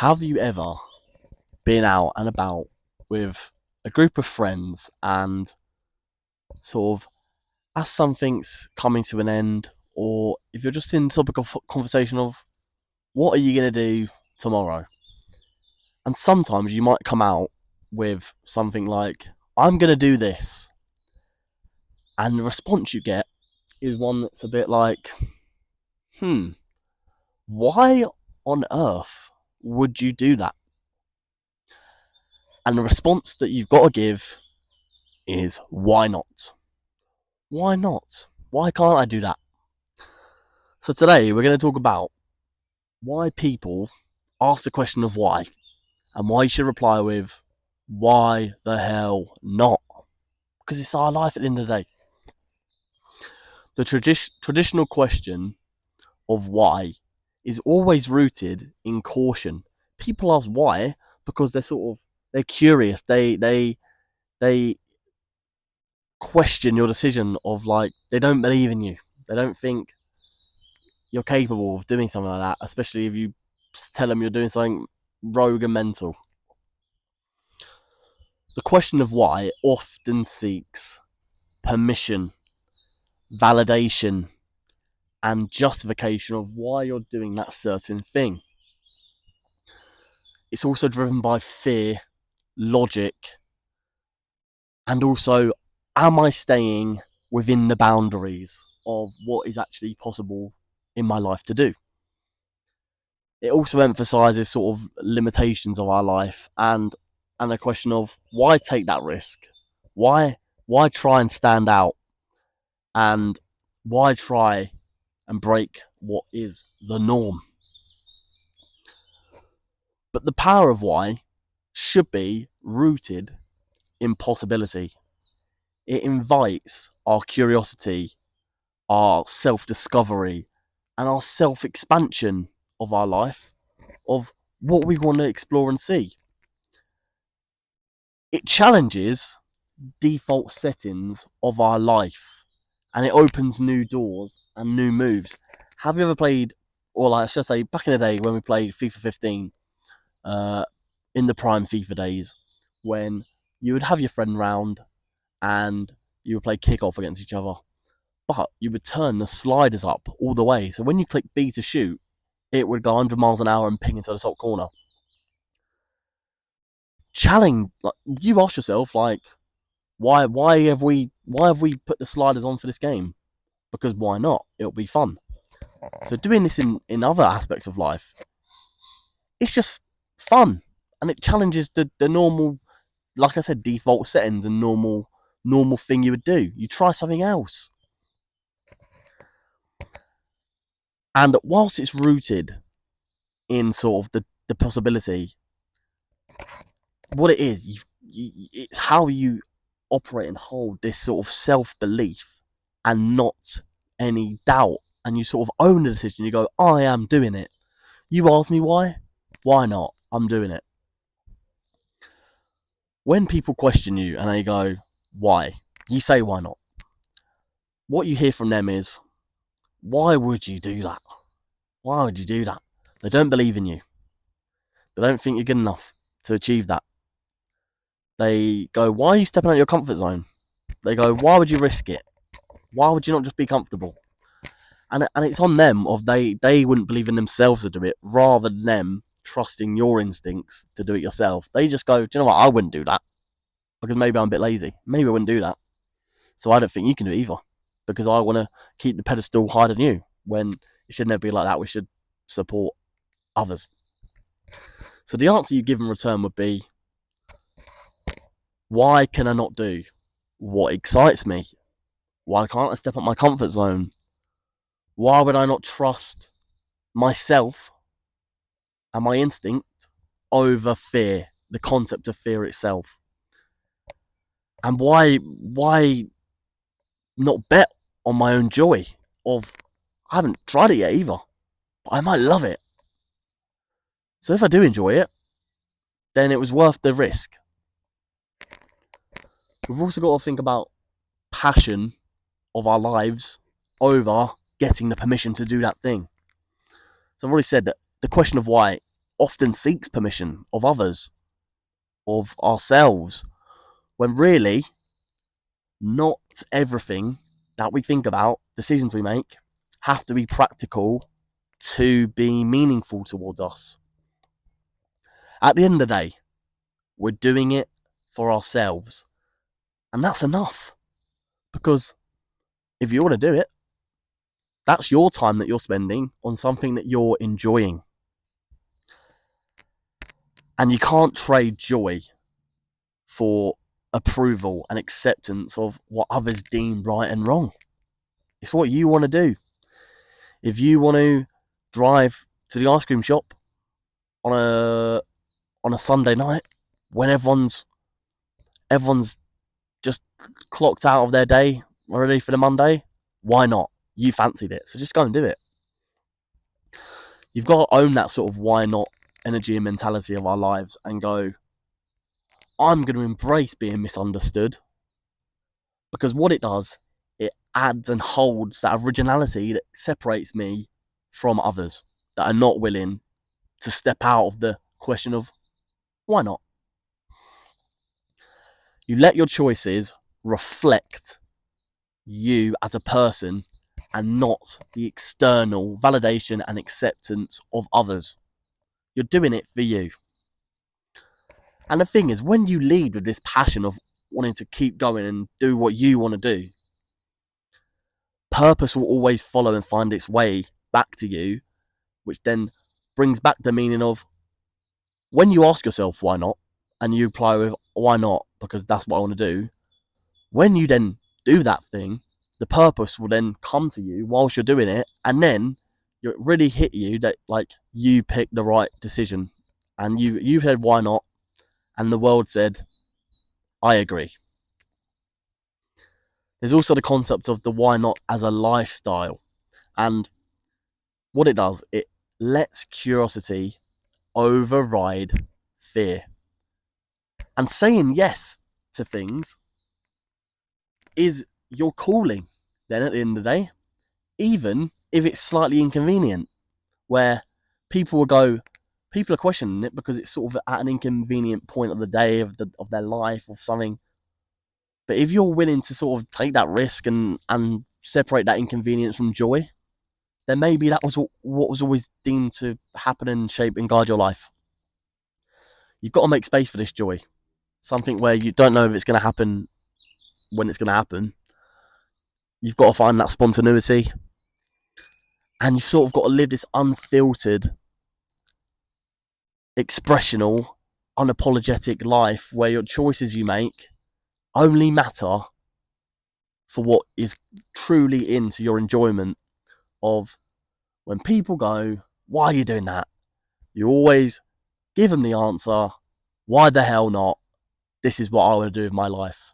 Have you ever been out and about with a group of friends and sort of as something's coming to an end, or if you're just in topic of conversation of what are you going to do tomorrow? And sometimes you might come out with something like, I'm going to do this. And the response you get is one that's a bit like, why on earth would you do that? And the response that you've got to give is, why not? Why not? Why can't I do that? So today we're going to talk about why people ask the question of why, and why you should reply with, why the hell not? Because it's our life at the end of the day. The traditional question of why is always rooted in caution. People ask why because they're curious. They question your decision of, like, they don't believe in you. They don't think you're capable of doing something like that, especially if you tell them you're doing something rogue and mental. The question of why often seeks permission, validation, and justification of why you're doing that certain thing. It's also driven by fear, logic, and also, am I staying within the boundaries of what is actually possible in my life to do? It also emphasizes sort of limitations of our life and a question of why take that risk? Why try and stand out? And why try and break what is the norm? But the power of why should be rooted in possibility. It invites our curiosity, our self-discovery, and our self-expansion of our life, of what we want to explore and see. It challenges default settings of our life, and it opens new doors and new moves. Have you ever played, or like I should say, back in the day when we played FIFA 15, in the prime FIFA days, when you would have your friend round and you would play kick-off against each other, but you would turn the sliders up all the way. So when you click B to shoot, it would go 100 miles an hour and ping into the top corner. Challenge, like, you ask yourself, like, why have we put the sliders on for this game? Because why not? It'll be fun. So doing this in other aspects of life, it's just fun, and it challenges the normal, like I said, default settings and normal thing you would do. You try something else. And whilst it's rooted in sort of the possibility, what it is, it's how you operate and hold this sort of self-belief and not any doubt. And you sort of own the decision. You go, I am doing it. You ask me why? Why not? I'm doing it. When people question you and they go, why? You say, why not? What you hear from them is, why would you do that? Why would you do that? They don't believe in you. They don't think you're good enough to achieve that. They go, why are you stepping out of your comfort zone? They go, why would you risk it? Why would you not just be comfortable? And it's on them of they wouldn't believe in themselves to do it, rather than them trusting your instincts to do it yourself. They just go, do you know what? I wouldn't do that because maybe I'm a bit lazy. Maybe I wouldn't do that. So I don't think you can do it either, because I want to keep the pedestal higher than you, when it should never be like that. We should support others. So the answer you give in return would be, why can I not do what excites me? Why can't I step up my comfort zone? Why would I not trust myself and my instinct over fear, the concept of fear itself? And why not bet on my own joy of, I haven't tried it yet either, but I might love it. So if I do enjoy it, then it was worth the risk. We've also got to think about passion of our lives over getting the permission to do that thing. So I've already said that the question of why often seeks permission of others, of ourselves, when really not everything that we think about, decisions we make, have to be practical to be meaningful towards us. At the end of the day, we're doing it for ourselves, and that's enough. Because if you want to do it, that's your time that you're spending on something that you're enjoying. And you can't trade joy for approval and acceptance of what others deem right and wrong. It's what you want to do. If you want to drive to the ice cream shop on a Sunday night when everyone's just clocked out of their day, ready for the Monday, why not? You fancied it, so just go and do it. You've got to own that sort of why not energy and mentality of our lives and go, I'm going to embrace being misunderstood, because what it does, it adds and holds that originality that separates me from others that are not willing to step out of the question of why not. You let your choices reflect you as a person and not the external validation and acceptance of others. You're doing it for you. And the thing is, when you lead with this passion of wanting to keep going and do what you want to do, purpose will always follow and find its way back to you, which then brings back the meaning of when you ask yourself why not, and you reply with why not, because that's what I want to do. When you then do that thing, the purpose will then come to you whilst you're doing it, and then it really hit you that like you picked the right decision, and you said why not, and the world said I agree. There's also the concept of the why not as a lifestyle, and what it does, it lets curiosity override fear. And saying yes to things is your calling then at the end of the day, even if it's slightly inconvenient, where people are questioning it because it's sort of at an inconvenient point of the day of their life or something. But if you're willing to sort of take that risk and separate that inconvenience from joy, then maybe that was what was always deemed to happen and shape and guide your life. You've got to make space for this joy. Something where you don't know if it's going to happen when it's going to happen. You've got to find that spontaneity. And you've sort of got to live this unfiltered, expressional, unapologetic life where your choices you make only matter for what is truly into your enjoyment of. When people go, why are you doing that? You always give them the answer, why the hell not? This is what I want to do with my life.